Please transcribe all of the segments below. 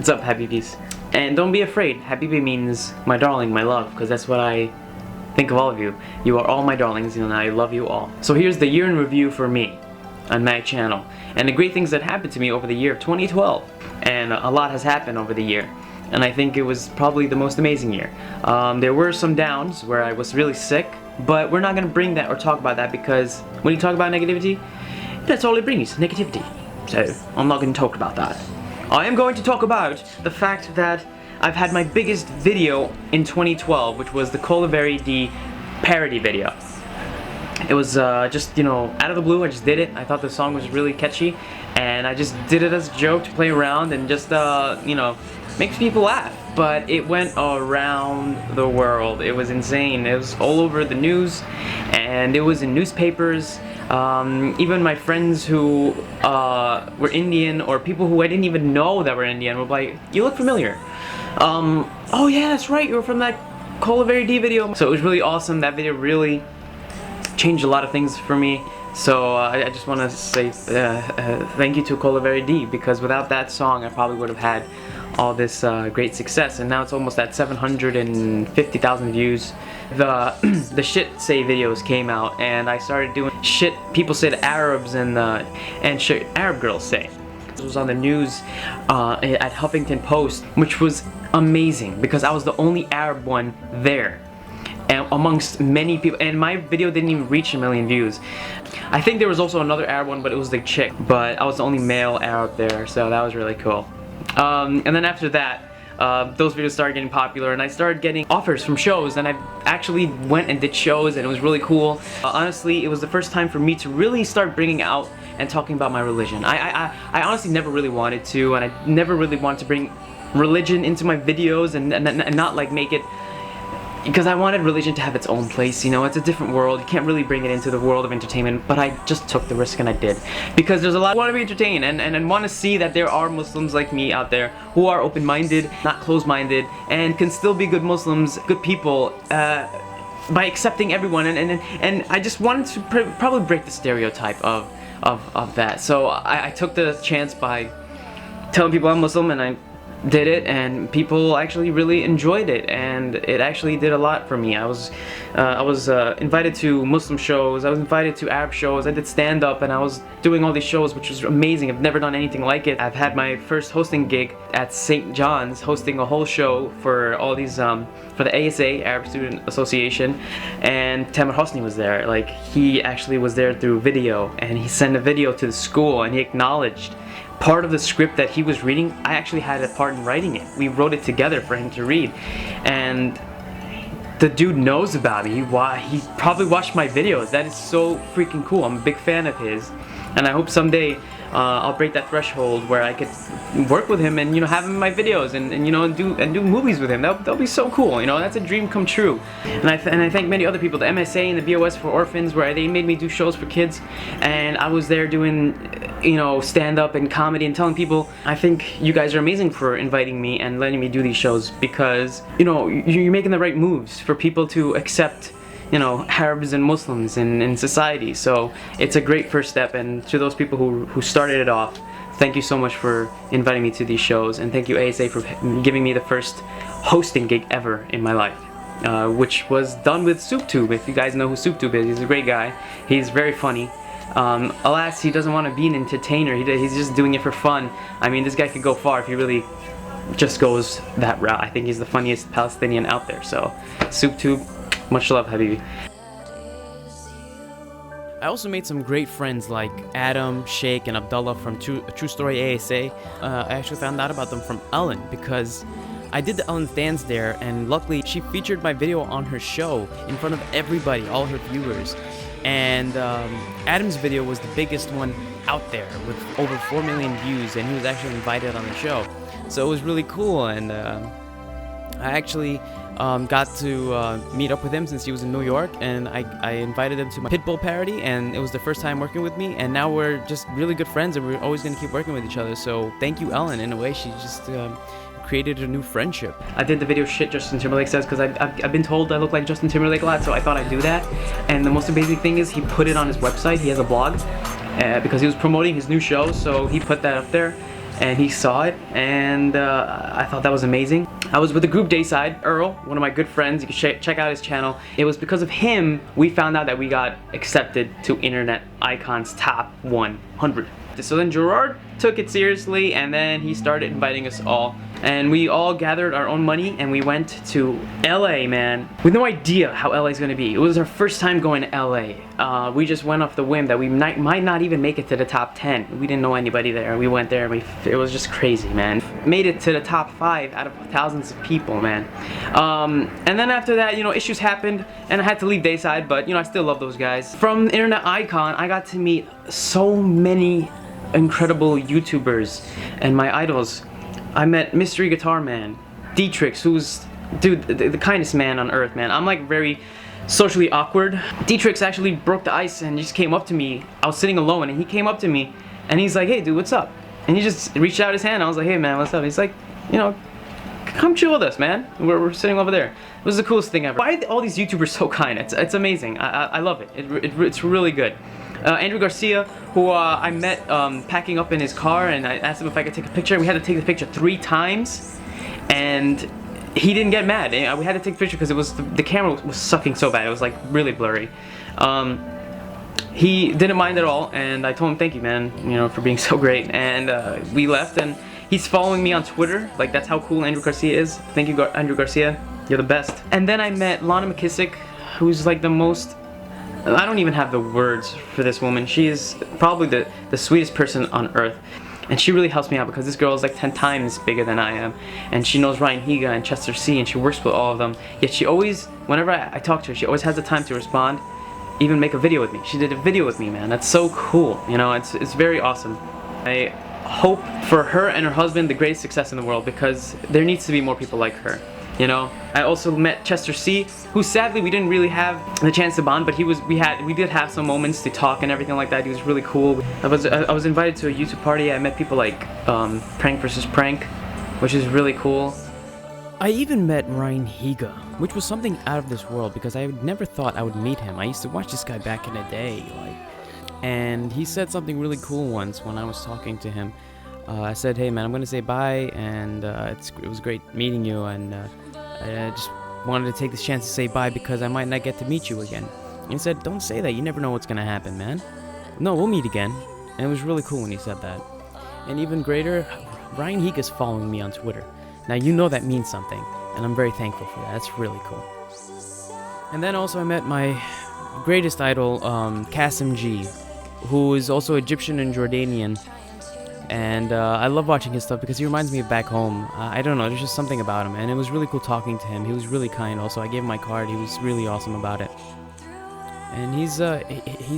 What's up, Habibis? And don't be afraid, Habibi means my darling, my love, because that's what I think of all of you. You are all my darlings, and I love you all. So here's the year in review for me on my channel, and the great things that happened to me over the year of 2012. And a lot has happened over the year, and I think it was probably the most amazing year. There were some downs where I was really sick, but we're not going to bring that or talk about that, because when you talk about negativity, that's all it brings, negativity. So I'm not going to talk about that. I am going to talk about the fact that I've had my biggest video in 2012, which was the Colavari D parody video. It was just, you know, out of the blue. I just did it. I thought the song was really catchy, and I just did it as a joke to play around and just, you know, makes people laugh. But it went around the world. It was insane. It was all over the news, and it was in newspapers. Even my friends who were Indian, or people who I didn't even know that were Indian, were like, "You look familiar." Oh yeah, that's right, you were from that Colavari D video. So it was really awesome. That video really changed a lot of things for me. So I just want to say thank you to Colavari D, because without that song I probably would have had all this great success, and now it's almost at 750,000 views. The shit say videos came out, and I started doing shit people said Arabs and shit Arab girls say. It was on the news at Huffington Post, which was amazing because I was the only Arab one there, and amongst many people, and my video didn't even reach 1 million views. I think there was also another Arab one, but it was the chick, but I was the only male Arab there, so that was really cool. And then after that, those videos started getting popular, and I started getting offers from shows, and I actually went and did shows, and it was really cool. Honestly, it was the first time for me to really start bringing out and talking about my religion. I honestly never really wanted to, and I never really wanted to bring religion into my videos and not like make it, because I wanted religion to have its own place. You know, it's a different world. You can't really bring it into the world of entertainment, but I just took the risk, and I did. Because there's a lot who want to be entertained and want to see that there are Muslims like me out there who are open-minded, not closed-minded, and can still be good Muslims, good people, by accepting everyone. And I just wanted to probably break the stereotype of that. So I took the chance by telling people I'm Muslim, and I did it, and people actually really enjoyed it, and it actually did a lot for me. I was invited to Muslim shows, I was invited to Arab shows, I did stand-up, and I was doing all these shows, which was amazing. I've never done anything like it. I've had my first hosting gig at St. John's, hosting a whole show for all these, for the ASA, Arab Student Association, and Tamer Hosni was there. Like, he actually was there through video, and he sent a video to the school, and he acknowledged part of the script that he was reading. I actually had a part in writing it. We wrote it together for him to read, and the dude knows about me. He probably watched my videos. That is so freaking cool. I'm a big fan of his, and I hope someday I'll break that threshold where I could work with him and, you know, have him in my videos and you know, do movies with him. That'll be so cool. You know, that's a dream come true. And I thank many other people, the MSA and the BOS for Orphans, where they made me do shows for kids, and I was there doing, you know, stand-up and comedy and telling people. I think you guys are amazing for inviting me and letting me do these shows, because, you know, you're making the right moves for people to accept, you know, Arabs and Muslims in society. So it's a great first step, and to those people who started it off, thank you so much for inviting me to these shows, and thank you ASA for giving me the first hosting gig ever in my life, which was done with SoupTube. If you guys know who SoupTube is, he's a great guy. He's very funny. Alas, he doesn't want to be an entertainer. He's just doing it for fun. I mean, this guy could go far if he really just goes that route. I think he's the funniest Palestinian out there. So, SoupTube, much love, Habibi. I also made some great friends like Adam, Sheikh, and Abdullah from True Story ASA. I actually found out about them from Ellen, because I did the Ellen's dance there, and luckily she featured my video on her show in front of everybody, all her viewers. And Adam's video was the biggest one out there with over 4 million views, and he was actually invited on the show. So it was really cool, and I actually got to meet up with him since he was in New York, and I invited him to my Pitbull parody, and it was the first time working with me, and now we're just really good friends, and we're always going to keep working with each other. So thank you, Ellen. In a way, she just created a new friendship. I did the video shit Justin Timberlake says, because I've been told I look like Justin Timberlake a lot, so I thought I'd do that. And the most amazing thing is he put it on his website. He has a blog because he was promoting his new show, so he put that up there. and he saw it, and I thought that was amazing. I was with the group Dayside, Earl, one of my good friends. You can check out his channel. It was because of him we found out that we got accepted to Internet Icon's Top 100. So then Gerard took it seriously, and then he started inviting us all. And we all gathered our own money and we went to LA, man. With no idea how LA is gonna be. It was our first time going to LA. We just went off the whim that we might not even make it to the top 10. We didn't know anybody there. We went there and it was just crazy, man. Made it to the top 5 out of thousands of people, man. And then after that, you know, issues happened and I had to leave Dayside, but you know, I still love those guys. From Internet Icon, I got to meet so many incredible YouTubers and my idols. I met Mystery Guitar Man, d-trix, who's, dude, the kindest man on earth, man. I'm like very socially awkward. d-trix actually broke the ice and just came up to me. I was sitting alone and he came up to me and he's like, hey dude, what's up? And he just reached out his hand. I was like, hey man, what's up? He's like, you know, come chill with us, man. We're sitting over there. It was the coolest thing ever. Why are all these YouTubers so kind? It's amazing. I love it. It's really good. Andrew Garcia, who I met packing up in his car, and I asked him if I could take a picture. We had to take the picture 3 times, and he didn't get mad. We had to take a picture because it was the camera was sucking so bad. It was like really blurry. He didn't mind at all, and I told him thank you, man, you know, for being so great. And we left, and he's following me on Twitter. Like, that's how cool Andrew Garcia is. Thank you, Andrew Garcia. You're the best. And then I met Lana McKissick, who's like the most, I don't even have the words for this woman. She is probably the sweetest person on earth. And she really helps me out because this girl is like 10 times bigger than I am. And she knows Ryan Higa and Chester C, and she works with all of them. Yet she always, whenever I talk to her, she always has the time to respond, even make a video with me. She did a video with me, man. That's so cool. You know, it's very awesome. I hope for her and her husband the greatest success in the world, because there needs to be more people like her. You know, I also met Chester C, who sadly we didn't really have the chance to bond, but we did have some moments to talk and everything like that. He was really cool. I was invited to a YouTube party. I met people like Prank vs. Prank, which is really cool. I even met Ryan Higa, which was something out of this world because I never thought I would meet him. I used to watch this guy back in the day, and he said something really cool once when I was talking to him. I said, hey man, I'm gonna say bye, and it was great meeting you, and I just wanted to take this chance to say bye because I might not get to meet you again. And he said, don't say that, you never know what's gonna happen, man. No, we'll meet again. And it was really cool when he said that. And even greater, Ryan Higa's following me on Twitter. Now you know that means something, and I'm very thankful for that. That's really cool. And then also I met my greatest idol, Karim Jovian, who is also Egyptian and Jordanian. And I love watching his stuff because he reminds me of back home. I don't know, there's just something about him, and it was really cool talking to him. He was really kind. Also, I gave him my card. He was really awesome about it. And he's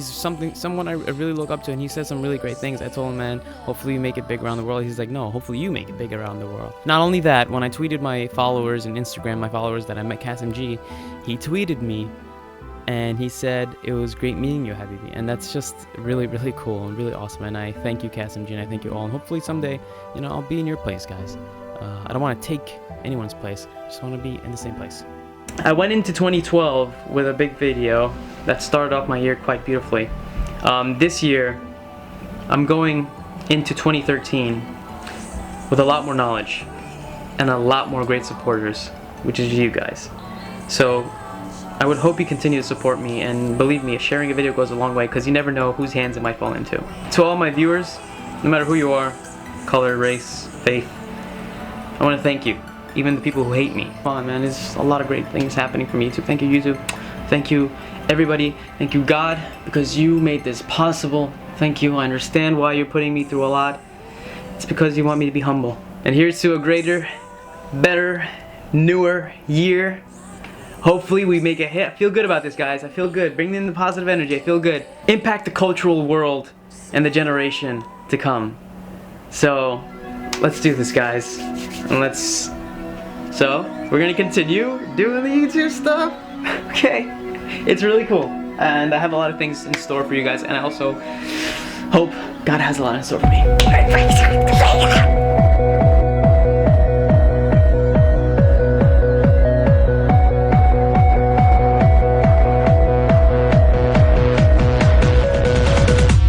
someone I really look up to, and he says some really great things. I told him, man, hopefully you make it big around the world. He's like, no, hopefully you make it big around the world. Not only that, when I tweeted my followers and Instagram, my followers, that I met Karim Jovian, he tweeted me. And he said, it was great meeting you, Habibi. And that's just really, really cool and really awesome. And I thank you, Karim Jovian. I thank you all. And hopefully someday, you know, I'll be in your place, guys. I don't want to take anyone's place. I just want to be in the same place. I went into 2012 with a big video that started off my year quite beautifully. This year, I'm going into 2013 with a lot more knowledge and a lot more great supporters, which is you guys. So I would hope you continue to support me, and believe me, sharing a video goes a long way because you never know whose hands it might fall into. To all my viewers, no matter who you are, color, race, faith, I want to thank you. Even the people who hate me. Come on, man, there's a lot of great things happening from YouTube. Thank you, YouTube. Thank you, everybody. Thank you, God, because you made this possible. Thank you. I understand why you're putting me through a lot. It's because you want me to be humble. And here's to a greater, better, newer year. Hopefully we make a hit. I feel good about this, guys. I feel good. Bring in the positive energy. I feel good. Impact the cultural world and the generation to come. So let's do this, guys. And so we're gonna continue doing the YouTube stuff. Okay, it's really cool, and I have a lot of things in store for you guys, and I also hope God has a lot in store for me.